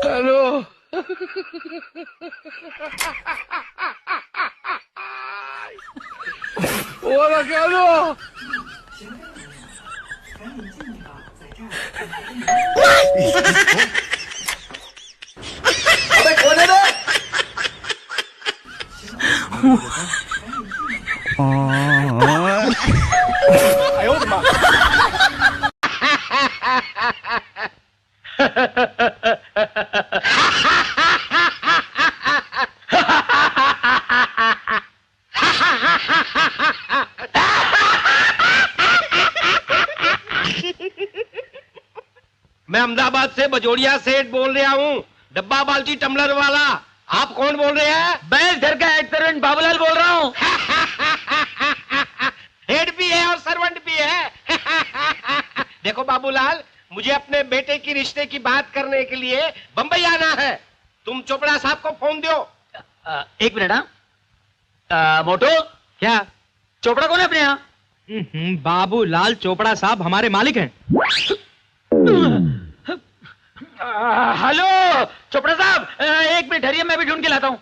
हेलो।我的天呐！ अबे कौन है बे? मैं अहमदाबाद से बजोड़िया सेठ बोल रहा हूँ, डब्बा बाल्टी टम्बलर वाला। आप कौन बोल रहे हैं? मैं इस घर का हेड सर्वेंट बाबूलाल बोल रहा हूँ। हेड भी है और सर्वेंट भी है। देखो बाबूलाल, मुझे अपने बेटे की रिश्ते की बात करने के लिए बंबई आना है। तुम चोपड़ा साहब को फोन दो। एक मिनट। हाँ मोटो, क्या? चोपड़ा कौन है अपने यहाँ? बाबूलाल चोपड़ा साहब हमारे मालिक हैं। हेलो चोपड़ा साहब, एक मिनट ठहरिए, मैं भी ढूंढ के लाता हूँ।